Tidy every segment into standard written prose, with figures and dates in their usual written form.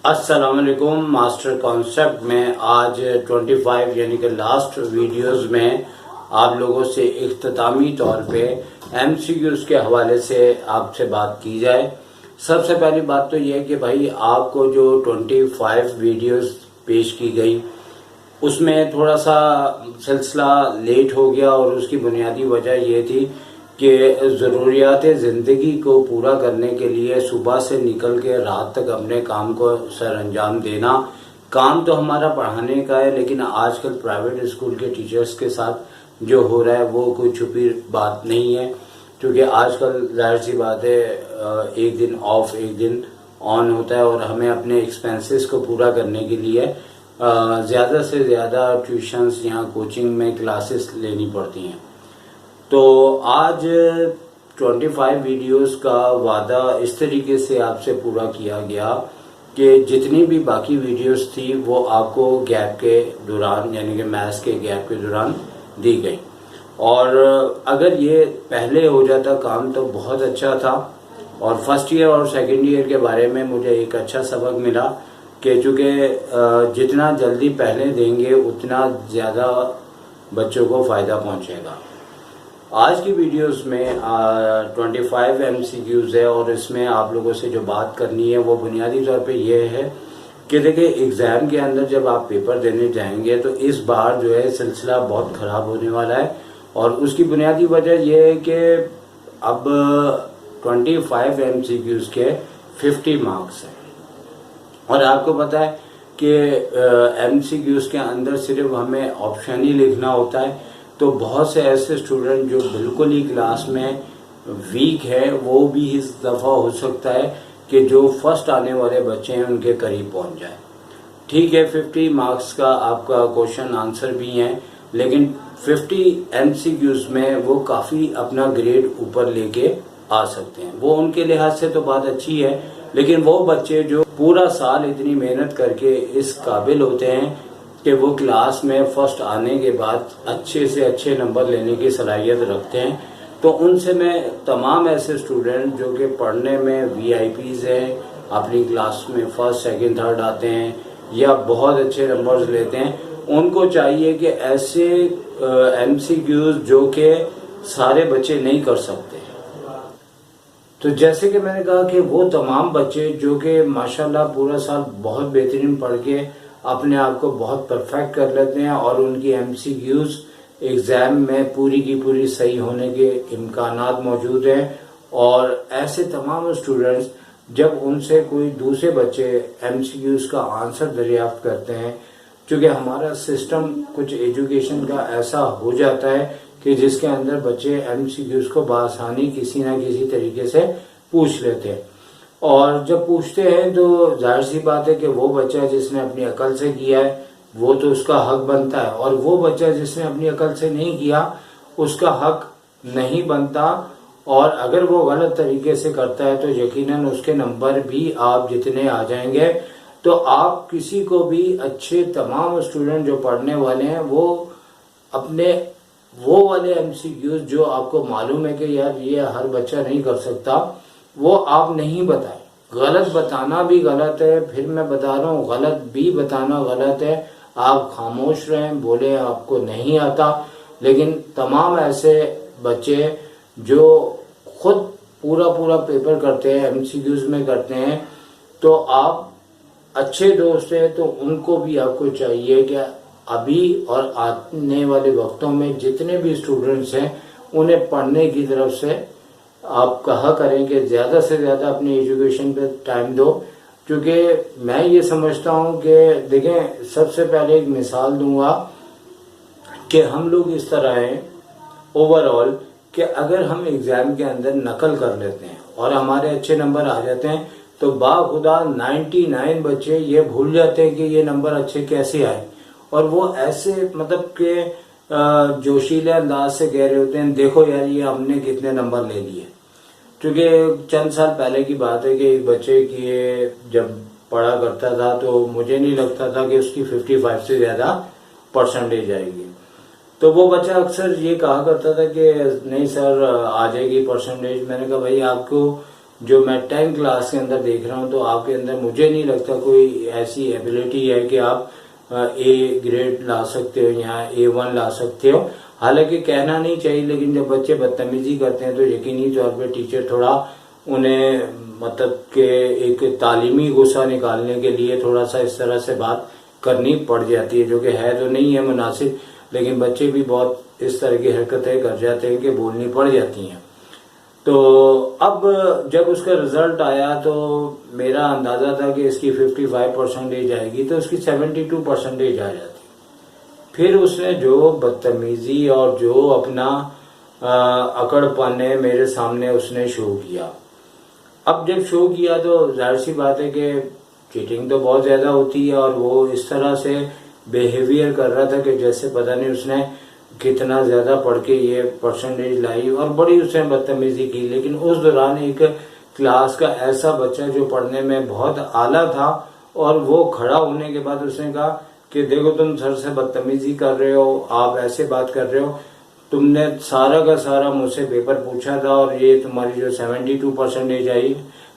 अस्सलाम वालेकुम। Master concept में आज 25 यानी कि लास्ट वीडियोस में आप लोगों से इख्तितामी तौर पे एमसीक्यूज के हवाले से आपसे बात की जाए। सबसे पहली बात तो यह कि भाई आपको जो 25 वीडियोस पेश की गई उसमें थोड़ा सा सिलसिला लेट हो गया और उसकी बुनियादी वजह यह थी कि ज़रूरियात ज़िंदगी को पूरा करने के लिए सुबह से निकल के रात तक अपने काम को सर अंजाम देना। काम तो हमारा पढ़ाने का है, लेकिन आजकल प्राइवेट स्कूल के टीचर्स के साथ जो हो रहा है वो कोई छुपी बात नहीं है, क्योंकि आजकल जाहिर सी बात है एक दिन ऑफ एक दिन ऑन होता है और हमें अपने एक्सपेंसेस को पूरा करने के लिए ज़्यादा से ज़्यादा ट्यूशन्स या कोचिंग में क्लासेस लेनी पड़ती हैं। तो आज 25 वीडियोस का वादा इस तरीके से आपसे पूरा किया गया कि जितनी भी बाकी वीडियोस थी वो आपको गैप के दौरान यानी कि मैथ्स के गैप के दौरान दी गई। और अगर ये पहले हो जाता काम तो बहुत अच्छा था। और फर्स्ट ईयर और सेकेंड ईयर के बारे में मुझे एक अच्छा सबक मिला कि चूँकि जितना जल्दी पहले देंगे उतना ज़्यादा बच्चों को फ़ायदा पहुँचेगा। आज की वीडियोस में 25 एमसीक्यूज है और इसमें आप लोगों से जो बात करनी है वो बुनियादी तौर पे ये है कि देखिए एग्ज़ाम के अंदर जब आप पेपर देने जाएंगे तो इस बार जो है सिलसिला बहुत ख़राब होने वाला है। और उसकी बुनियादी वजह यह है कि अब 25 एमसीक्यूज के 50 मार्क्स हैं और आपको पता है कि एमसीक्यूज के अंदर सिर्फ हमें ऑप्शन ही लिखना होता है। तो बहुत से ऐसे स्टूडेंट जो बिल्कुल ही क्लास में वीक है वो भी इस दफ़ा हो सकता है कि जो फर्स्ट आने वाले बच्चे हैं उनके करीब पहुंच जाए। ठीक है, 50 मार्क्स का आपका क्वेश्चन आंसर भी है, लेकिन 50 एमसीक्यूज में वो काफ़ी अपना ग्रेड ऊपर लेके आ सकते हैं। वो उनके लिहाज से तो बात अच्छी है, लेकिन वो बच्चे जो पूरा साल इतनी मेहनत करके इस काबिल होते हैं कि वो क्लास में फर्स्ट आने के बाद अच्छे से अच्छे नंबर लेने की सलाहियत रखते हैं, तो उनसे मैं तमाम ऐसे स्टूडेंट जो कि पढ़ने में वीआईपीज हैं, अपनी क्लास में फर्स्ट सेकंड थर्ड आते हैं या बहुत अच्छे नंबर्स लेते हैं, उनको चाहिए कि ऐसे एमसीक्यूज जो कि सारे बच्चे नहीं कर सकते। तो जैसे कि मैंने कहा कि वो तमाम बच्चे जो कि माशाल्लाह पूरा साल बहुत बेहतरीन पढ़ के अपने आप को बहुत परफेक्ट कर लेते हैं और उनकी एमसीक्यूज एग्ज़ाम में पूरी की पूरी सही होने के इम्कानात मौजूद हैं। और ऐसे तमाम स्टूडेंट्स जब उनसे कोई दूसरे बच्चे एमसीक्यूज का आंसर दरियाफ्त करते हैं, क्योंकि हमारा सिस्टम कुछ एजुकेशन का ऐसा हो जाता है कि जिसके अंदर बच्चे एमसीक्यूज को बआसानी किसी न किसी तरीके से पूछ लेते हैं। और जब पूछते हैं तो जाहिर सी बात है कि वो बच्चा जिसने अपनी अकल से किया है वो तो उसका हक बनता है, और वो बच्चा जिसने अपनी अकल से नहीं किया उसका हक नहीं बनता। और अगर वो गलत तरीके से करता है तो यकीनन उसके नंबर भी आप जितने आ जाएंगे, तो आप किसी को भी अच्छे तमाम स्टूडेंट जो पढ़ने वाले हैं वो अपने वो वाले एमसीक्यूज जो आपको मालूम है कि यार ये हर बच्चा नहीं कर सकता, वो आप नहीं बताएं। गलत बताना भी गलत है, फिर मैं बता रहा हूँ गलत भी बताना गलत है। आप खामोश रहें, बोले आपको नहीं आता। लेकिन तमाम ऐसे बच्चे जो खुद पूरा पेपर करते हैं, एमसीक्यूज में करते हैं, तो आप अच्छे दोस्त हैं तो उनको भी आपको चाहिए कि अभी और आने वाले वक्तों में जितने भी स्टूडेंट्स हैं उन्हें पढ़ने की तरफ से आप कहा करें कि ज़्यादा से ज़्यादा अपनी एजुकेशन पे टाइम दो। क्योंकि मैं ये समझता हूँ कि देखें, सबसे पहले एक मिसाल दूंगा कि हम लोग इस तरह हैं ओवरऑल कि अगर हम एग्ज़ाम के अंदर नकल कर लेते हैं और हमारे अच्छे नंबर आ जाते हैं तो बाखुदा 99 बच्चे ये भूल जाते हैं कि ये नंबर अच्छे कैसे आए, और वो ऐसे मतलब के जोशीले अंदाज से कह रहे होते हैं देखो यार ये हमने कितने नंबर ले लिए। क्योंकि चंद साल पहले की बात है कि एक बच्चे की जब पढ़ा करता था तो मुझे नहीं लगता था कि उसकी 55 से ज्यादा परसेंटेज आएगी। तो वो बच्चा अक्सर ये कहा करता था कि नहीं सर आ जाएगी परसेंटेज। मैंने कहा भाई आपको जो मैं 10th क्लास के अंदर देख रहा हूँ तो आपके अंदर मुझे नहीं लगता कोई ऐसी एबिलिटी है कि आप ए ग्रेड ला सकते हो या A1 ला सकते हो। हालांकि कहना नहीं चाहिए, लेकिन जब बच्चे बदतमीजी करते हैं तो यकीनी तौर पे टीचर थोड़ा उन्हें मतलब के एक तालीमी गुस्सा निकालने के लिए थोड़ा सा इस तरह से बात करनी पड़ जाती है, जो कि है तो नहीं है मुनासिब, लेकिन बच्चे भी बहुत इस तरह की हरकतें कर जाते हैं कि बोलनी पड़ जाती हैं। तो अब जब उसका रिजल्ट आया तो मेरा अंदाजा था कि इसकी 55 परसेंटेज आएगी, तो उसकी 72 परसेंटेज आ जाती। फिर उसने जो बदतमीजी और जो अपना अकड़पन है मेरे सामने उसने शो किया। अब जब शो किया तो जाहिर सी बात है कि चीटिंग तो बहुत ज्यादा होती है, और वो इस तरह से बिहेवियर कर रहा था कि जैसे पता नहीं उसने कितना ज्यादा पढ़ के ये परसेंटेज लाई, और बड़ी उसने बदतमीजी की। लेकिन उस दौरान एक क्लास का ऐसा बच्चा जो पढ़ने में बहुत आला था, और वो खड़ा होने के बाद उसने कहा कि देखो तुम सर से बदतमीजी कर रहे हो, आप ऐसे बात कर रहे हो, तुमने सारा का सारा मुझसे पेपर पूछा था और ये तुम्हारी जो 72 परसेंटेज आई,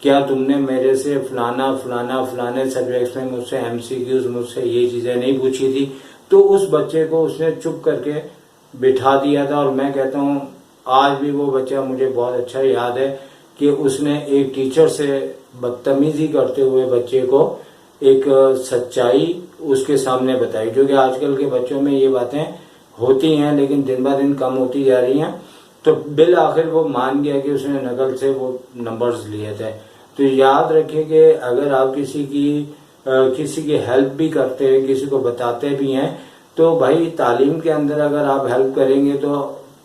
क्या तुमने मेरे से फलाना फलाना फलाने सब्जेक्ट्स में मुझसे MCQs मुझसे ये चीजें नहीं पूछी थी। तो उस बच्चे को उसने चुप करके बिठा दिया था। और मैं कहता हूँ आज भी वो बच्चा मुझे बहुत अच्छा याद है कि उसने एक टीचर से बदतमीजी करते हुए बच्चे को एक सच्चाई उसके सामने बताई, जो कि आजकल के बच्चों में ये बातें होती हैं लेकिन दिन ब दिन कम होती जा रही हैं। तो बिल आखिर वो मान गया कि उसने नकल से वो नंबर्स लिए थे। तो याद रखिए कि अगर आप किसी की हेल्प भी करते हैं, किसी को बताते भी हैं, तो भाई तालीम के अंदर अगर आप हेल्प करेंगे तो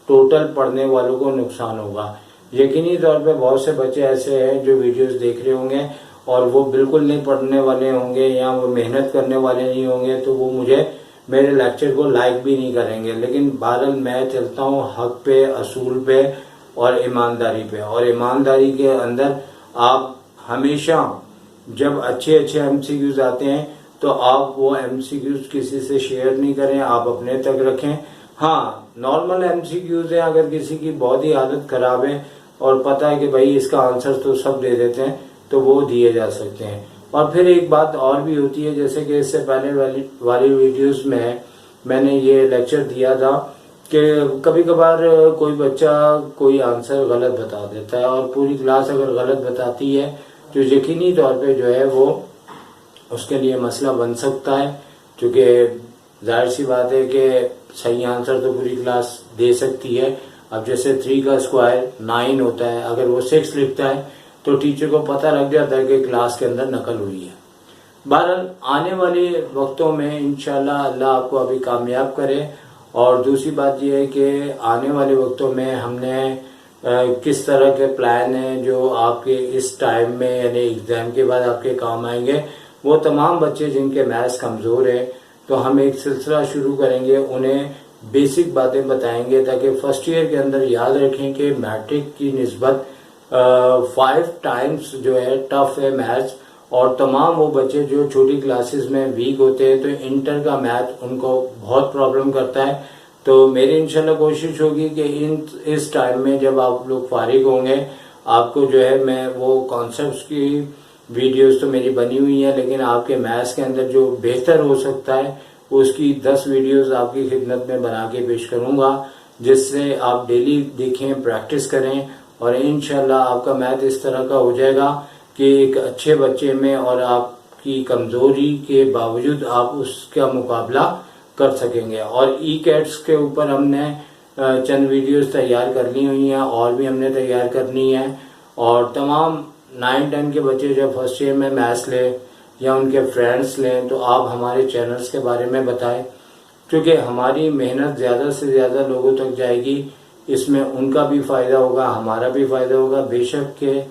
टोटल पढ़ने वालों को नुकसान होगा। यकीनी तौर पे बहुत से बच्चे ऐसे हैं जो वीडियोस देख रहे होंगे और वो बिल्कुल नहीं पढ़ने वाले होंगे या वो मेहनत करने वाले नहीं होंगे, तो वो मेरे लेक्चर को लाइक भी नहीं करेंगे। लेकिन बहरहाल मैं चलता हूँ हक पे, असूल पे और ईमानदारी पे, और ईमानदारी के अंदर आप हमेशा जब अच्छे अच्छे MCQs आते हैं तो आप वो MCQs किसी से शेयर नहीं करें, आप अपने तक रखें। हाँ, नॉर्मल MCQs हैं, अगर किसी की बहुत ही हालत खराब है और पता है कि भाई इसका आंसर तो सब दे देते हैं, तो वो दिए जा सकते हैं। और फिर एक बात और भी होती है, जैसे कि इससे पहले वाली वीडियोस में मैंने ये लेक्चर दिया था कि कभी कभार कोई बच्चा कोई आंसर गलत बता देता है, और पूरी क्लास अगर गलत बताती है तो यकीनी तौर पे जो है वो उसके लिए मसला बन सकता है। क्योंकि जाहिर सी बात है कि सही आंसर तो पूरी क्लास दे सकती है। अब जैसे 3 का स्क्वायर 9 होता है, अगर वो 6 लिखता है तो टीचर को पता लग जाता है कि क्लास के अंदर नकल हुई है। बहरहाल आने वाले वक्तों में इंशाल्लाह अल्लाह आपको अभी कामयाब करे। और दूसरी बात यह है कि आने वाले वक्तों में हमने किस तरह के प्लान हैं जो आपके इस टाइम में यानी एग्जाम के बाद आपके काम आएंगे। वो तमाम बच्चे जिनके मैथ्स कमजोर है, तो हम एक सिलसिला शुरू करेंगे, उन्हें बेसिक बातें बताएंगे ताकि फर्स्ट ईयर के अंदर याद रखें कि मैट्रिक की निस्बत 5 टाइम्स जो है टफ है मैथ्स। और तमाम वो बच्चे जो छोटी क्लासेस में वीक होते हैं तो इंटर का मैथ उनको बहुत प्रॉब्लम करता है। तो मेरी इंशाल्लाह कोशिश होगी कि इस टाइम में जब आप लोग फारिग होंगे, आपको जो है मैं वो कॉन्सेप्ट्स की वीडियोस तो मेरी बनी हुई है, लेकिन आपके मैथ्स के अंदर जो बेहतर हो सकता है उसकी 10 वीडियोस आपकी खिदमत में बना के पेश करूंगा, जिससे आप डेली देखें, प्रैक्टिस करें, और इंशाल्लाह आपका मैथ इस तरह का हो जाएगा कि एक अच्छे बच्चे में और आपकी कमजोरी के बावजूद आप उसका मुकाबला कर सकेंगे। और ई-कैट्स के ऊपर हमने चंद वीडियोस तैयार कर ली हुई हैं, और भी हमने तैयार करनी है। और तमाम 9-10 के बच्चे जब फर्स्ट ईयर में मैथ्स लें या उनके फ्रेंड्स लें तो आप हमारे चैनल्स के बारे में बताएं, क्योंकि हमारी मेहनत ज़्यादा से ज़्यादा लोगों तक जाएगी इसमें उनका भी फायदा होगा, हमारा भी फायदा होगा। बेशक के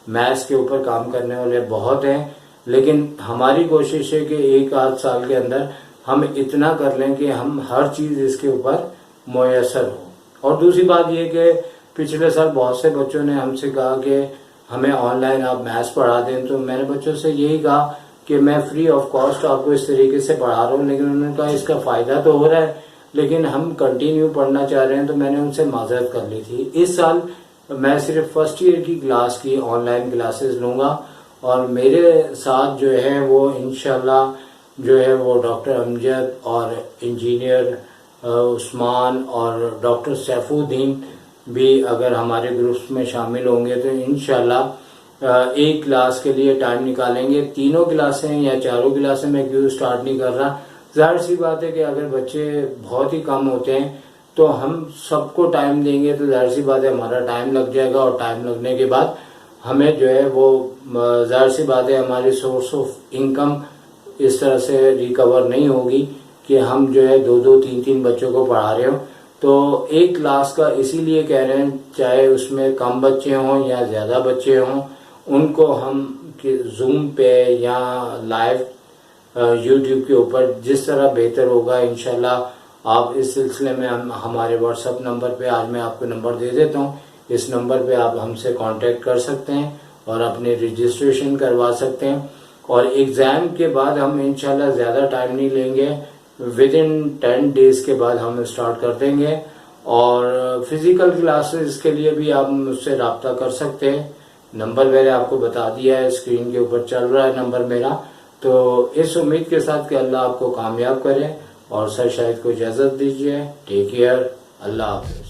मैथ्स के ऊपर काम करने वाले बहुत हैं, लेकिन हमारी कोशिश है कि 1 आध साल के अंदर हम इतना कर लें कि हम हर चीज इसके ऊपर मुयसर हो। और दूसरी बात यह कि पिछले साल बहुत से बच्चों ने हमसे कहा कि हमें ऑनलाइन आप मैथ्स पढ़ा दें, तो मैंने बच्चों से यही कहा कि मैं फ्री ऑफ कॉस्ट आपको इस तरीके से पढ़ा रहा हूँ, लेकिन उन्होंने कहा इसका फायदा तो हो रहा है लेकिन हम कंटिन्यू पढ़ना चाह रहे हैं, तो मैंने उनसे माजरत कर ली थी। इस साल मैं सिर्फ फर्स्ट ईयर की क्लास की ऑनलाइन क्लासेस लूंगा और मेरे साथ जो है वो इंशाल्लाह जो है वो डॉक्टर अमजद और इंजीनियर उस्मान और डॉक्टर सैफुद्दीन भी अगर हमारे ग्रुप्स में शामिल होंगे तो इंशाल्लाह एक क्लास के लिए टाइम निकालेंगे। तीनों क्लासें या चारों क्लासें मैं क्यों स्टार्ट नहीं कर रहा, जाहिर सी बात है कि अगर बच्चे बहुत ही कम होते हैं तो हम सबको टाइम देंगे तो जाहिर सी बात है हमारा टाइम लग जाएगा, और टाइम लगने के बाद हमें जो है वो जाहिर सी बात है हमारी सोर्स ऑफ इनकम इस तरह से रिकवर नहीं होगी कि हम जो है 2-2, 3-3 बच्चों को पढ़ा रहे हो। तो एक क्लास का इसीलिए कह रहे हैं, चाहे उसमें कम बच्चे हों या ज्यादा बच्चे हों, उनको हम जूम पे या लाइव यूट्यूब के ऊपर जिस तरह बेहतर होगा इंशाल्लाह आप इस सिलसिले में हम हमारे व्हाट्सएप नंबर पे, आज मैं आपको नंबर दे देता हूँ, इस नंबर पे आप हमसे कांटेक्ट कर सकते हैं और अपने रजिस्ट्रेशन करवा सकते हैं। और एग्जाम के बाद हम इंशाल्लाह ज्यादा टाइम नहीं लेंगे, विद इन 10 डेज के बाद हम स्टार्ट कर देंगे। और फिजिकल क्लासेस के लिए भी आप मुझसे रब्ता कर सकते हैं, नंबर मैंने आपको बता दिया है, स्क्रीन के ऊपर चल रहा है नंबर मेरा। तो इस उम्मीद के साथ कि अल्लाह आपको कामयाब करे और सर शाहिद को इजाजत दीजिए। टेक केयर, अल्लाह हाफिज।